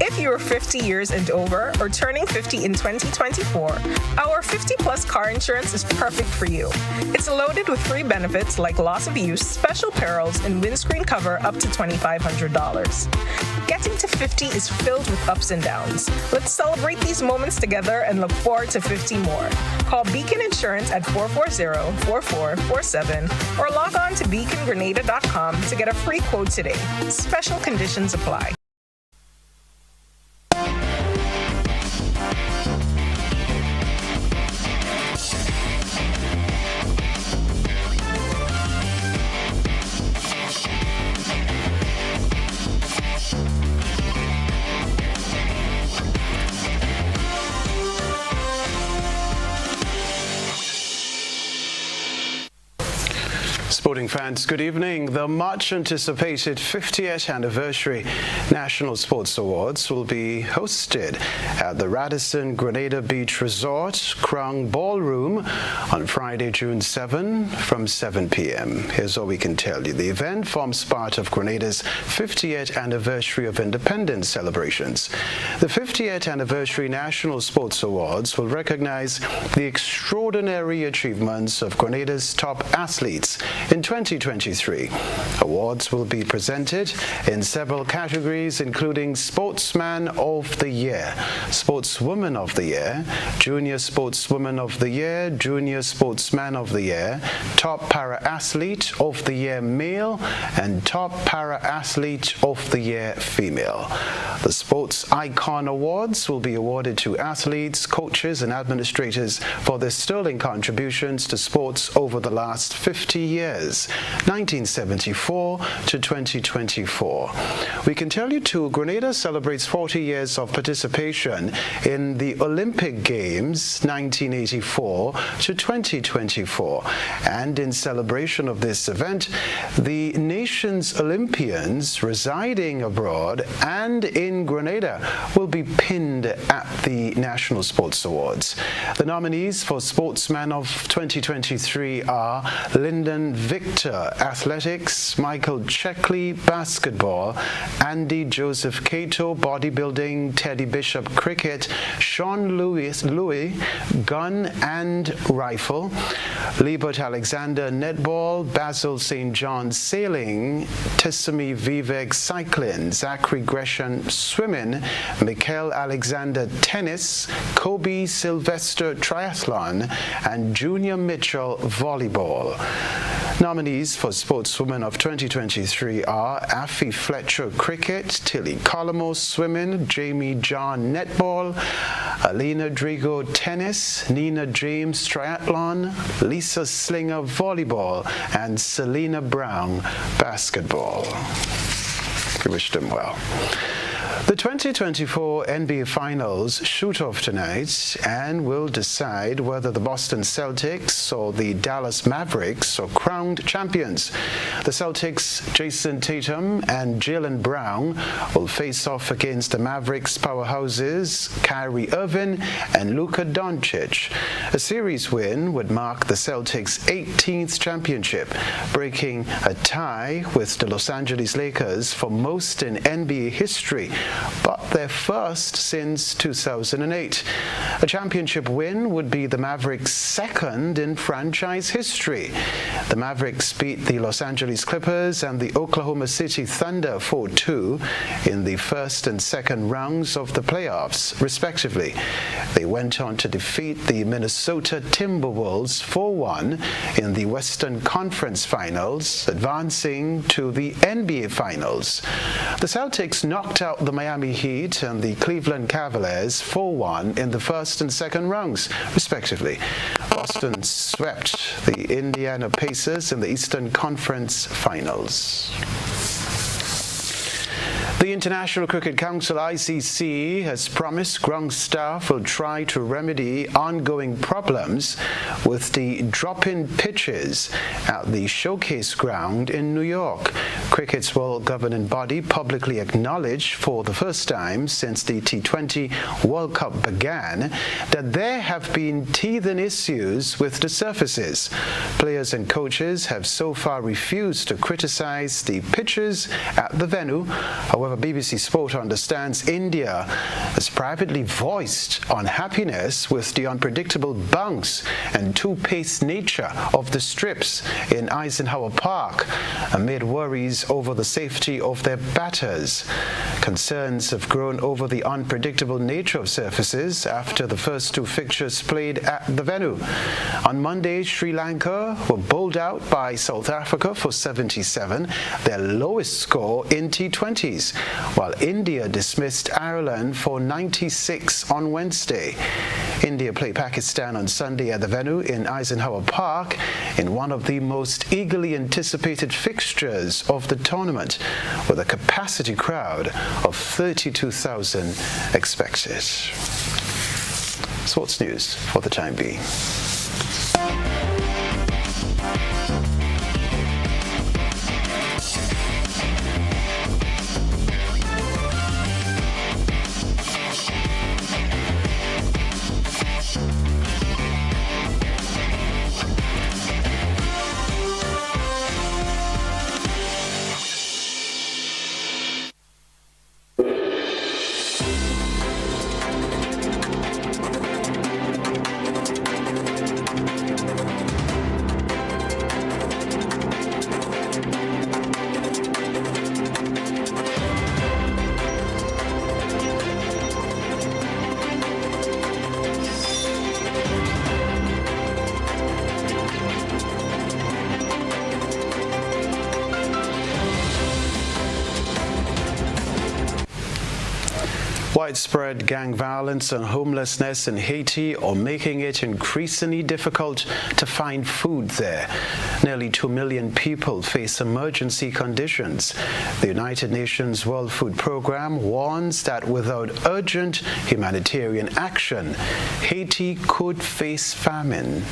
If you are 50 years and over or turning 50 in 2024, our 50-plus car insurance is perfect for you. It's loaded with free benefits like loss of use, special perils, and windscreen cover up to $2,500. Getting to 50 is filled with ups and downs. Let's celebrate these moments together and look forward to 50 more. Call Beacon Insurance at 440-4447 or log on to beacongrenada.com to get a free quote today. Special conditions apply. Sporting fans, good evening. The much-anticipated 50th anniversary National Sports Awards will be hosted at the Radisson Grenada Beach Resort Krung Ballroom on Friday, June 7 from 7 p.m. Here's all we can tell you. The event forms part of Grenada's 50th anniversary of independence celebrations. The 50th anniversary National Sports Awards will recognize the extraordinary achievements of Grenada's top athletes in 2023. Awards will be presented in several categories, including Sportsman of the Year, Sportswoman of the Year, Junior Sportswoman of the Year, Junior Sportsman of the Year, Top Para-Athlete of the Year Male, and Top Para-Athlete of the Year Female. The Sports Icon Awards will be awarded to athletes, coaches, and administrators for their sterling contributions to sports over the last 50 years, 1974 to 2024. We can tell you too, Grenada celebrates 40 years of participation in the Olympic Games 1984 to 2024. And in celebration of this event, the nation's Olympians residing abroad and in Grenada will be pinned at the National Sports Awards. The nominees for Sportsman of 2023 are Lyndon Victor, Athletics, Michael Checkley, Basketball, Andy Joseph Cato, Bodybuilding, Teddy Bishop, Cricket, Sean Louis, Gun and Rifle, Liebert Alexander, Netball, Basil St. John, Sailing, Tessamy Vivek, Cycling, Zachary Gresham, Swimming, Mikael Alexander, Tennis, Kobe Sylvester, Triathlon, and Junior Mitchell, Volleyball. Nominees for Sportswoman of 2023 are Affie Fletcher, Cricket, Tilly Colomos, Swimming, Jamie John, Netball, Alina Drigo, Tennis, Nina James, Triathlon, Lisa Slinger, Volleyball, and Selena Brown, Basketball. We wish them well. The 2024 NBA Finals shoot off tonight and will decide whether the Boston Celtics or the Dallas Mavericks are crowned champions. The Celtics' Jason Tatum and Jaylen Brown will face off against the Mavericks powerhouses Kyrie Irving and Luka Doncic. A series win would mark the Celtics' 18th championship, breaking a tie with the Los Angeles Lakers for most in NBA history, but their first since 2008. A championship win would be the Mavericks' second in franchise history. The Mavericks beat the Los Angeles Clippers and the Oklahoma City Thunder 4-2 in the first and second rounds of the playoffs, respectively. They went on to defeat the Minnesota Timberwolves 4-1 in the Western Conference Finals, advancing to the NBA Finals. The Celtics knocked out the Miami Heat and the Cleveland Cavaliers 4-1 in the first and second rounds, respectively. Boston swept the Indiana Pacers in the Eastern Conference Finals. The International Cricket Council, ICC, has promised ground staff will try to remedy ongoing problems with the drop-in pitches at the Showcase Ground in New York. Cricket's world governing body publicly acknowledged for the first time since the T20 World Cup began that there have been teething issues with the surfaces. Players and coaches have so far refused to criticize the pitches at the venue. However, BBC Sport understands India has privately voiced unhappiness with the unpredictable bounce and two-pace nature of the strips in Eisenhower Park amid worries over the safety of their batters. Concerns have grown over the unpredictable nature of surfaces after the first two fixtures played at the venue. On Monday, Sri Lanka were bowled out by South Africa for 77, their lowest score in T20s, while India dismissed Ireland for 96 on Wednesday. India played Pakistan on Sunday at the venue in Eisenhower Park in one of the most eagerly anticipated fixtures of the tournament, with a capacity crowd of 32,000 expected. Sports news for the time being. Widespread gang violence and homelessness in Haiti are making it increasingly difficult to find food there. Nearly 2 million people face emergency conditions. The United Nations World Food Programme warns that without urgent humanitarian action, Haiti could face famine.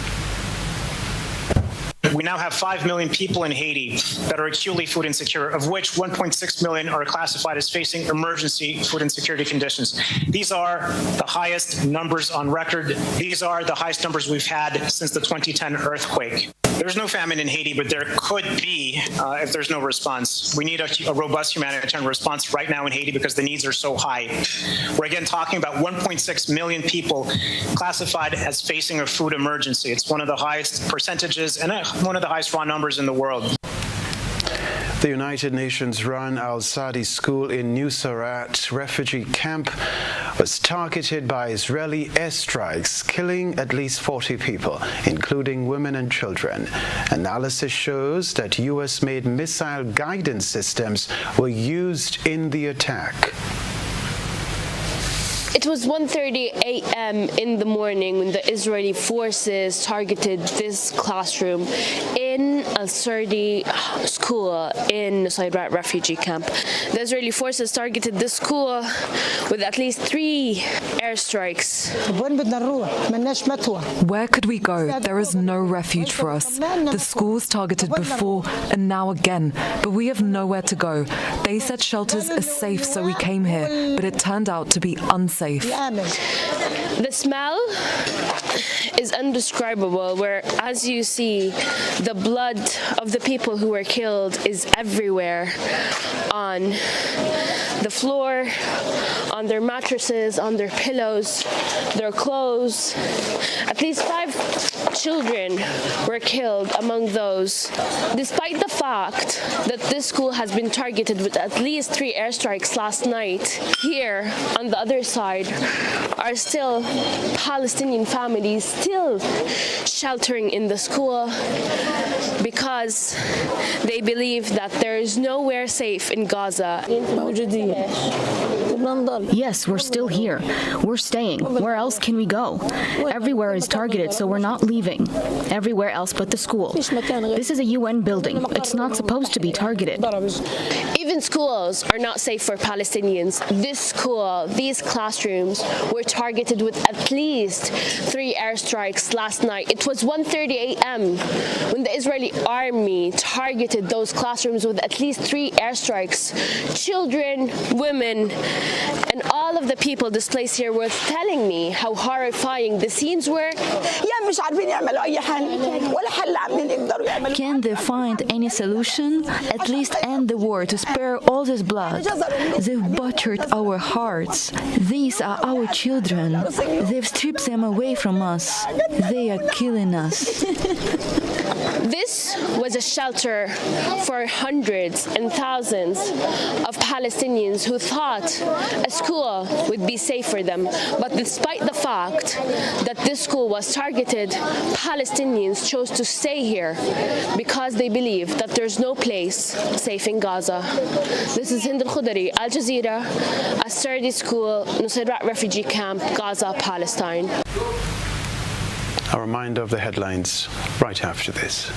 We now have 5 million people in Haiti that are acutely food insecure, of which 1.6 million are classified as facing emergency food insecurity conditions. These are the highest numbers on record. These are the highest numbers we've had since the 2010 earthquake. There's no famine in Haiti, but there could be if there's no response. We need a robust humanitarian response right now in Haiti because the needs are so high. We're again talking about 1.6 million people classified as facing a food emergency. It's one of the highest percentages and one of the highest raw numbers in the world. The United Nations-run Al-Sadi school in Nuseirat refugee camp was targeted by Israeli airstrikes, killing at least 40 people, including women and children. Analysis shows that U.S.-made missile guidance systems were used in the attack. It was 1:30 a.m. in the morning when the Israeli forces targeted this classroom in in Al-Sardi school in Nusayrat refugee camp. The Israeli forces targeted this school with at least 3 airstrikes. Where could we go? There is no refuge for us. The school was targeted before and now again, but we have nowhere to go. They said shelters are safe, so we came here, but it turned out to be unsafe. The smell is indescribable, where, as you see, the blood of the people who were killed is everywhere, on the floor, on their mattresses, on their pillows, their clothes. At least 5 children were killed among those. Despite the fact that this school has been targeted with at least 3 airstrikes last night, here on the other side are still Palestinian families still sheltering in the school because they believe that there is nowhere safe in Gaza. Yes, we're still here. We're staying. Where else can we go? Everywhere is targeted, so we're not leaving. Everywhere else but the school. This is a UN building. It's not supposed to be targeted. Even schools are not safe for Palestinians. This school, these classrooms were targeted with at least 3 airstrikes last night. It was 1:30 a.m. when the Israeli army targeted those classrooms with at least 3 airstrikes. Children, women, and all of the people displaced here were telling me how horrifying the scenes were. Can they find any solution? At least end the war to spare all this blood. They've butchered our hearts. These are our children. They've stripped them away from us. They are killing us. This was a shelter for hundreds and thousands of Palestinians who thought a school would be safe for them. But despite the fact that this school was targeted, Palestinians chose to stay here because they believe that there's no place safe in Gaza. This is Hind Al-Khudari, Al Jazeera, Al-Sardi School, Nusayrat Refugee Camp, Gaza, Palestine. A reminder of the headlines right after this.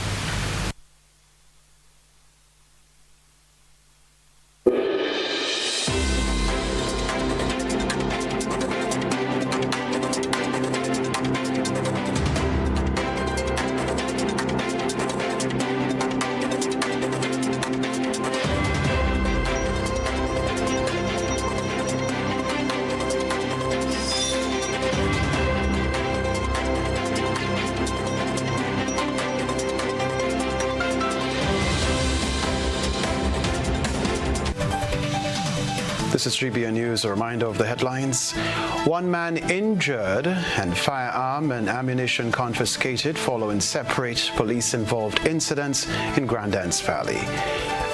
This is GBN News. A reminder of the headlines. 1 man injured and firearm and ammunition confiscated following separate police-involved incidents in Grand Anse Valley.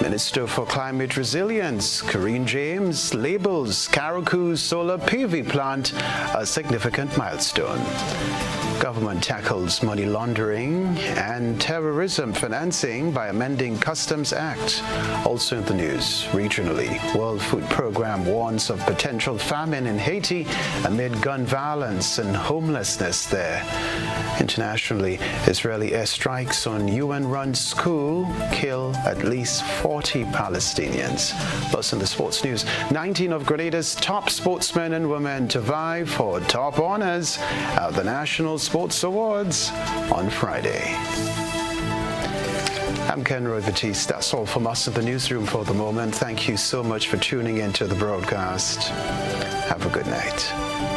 Minister for Climate Resilience, Karine James, labels Karaku's solar PV plant a significant milestone. Government tackles money laundering and terrorism financing by amending Customs Act. Also in the news, regionally, World Food Program warns of potential famine in Haiti amid gun violence and homelessness there. Internationally, Israeli airstrikes on UN-run school kill at least 40 Palestinians. Plus in the sports news, 19 of Grenada's top sportsmen and women to vie for top honors at the National Sports Awards on Friday. I'm Kenroy, Baptiste. That's all from us in the newsroom for the moment. Thank you so much for tuning into the broadcast. Have a good night.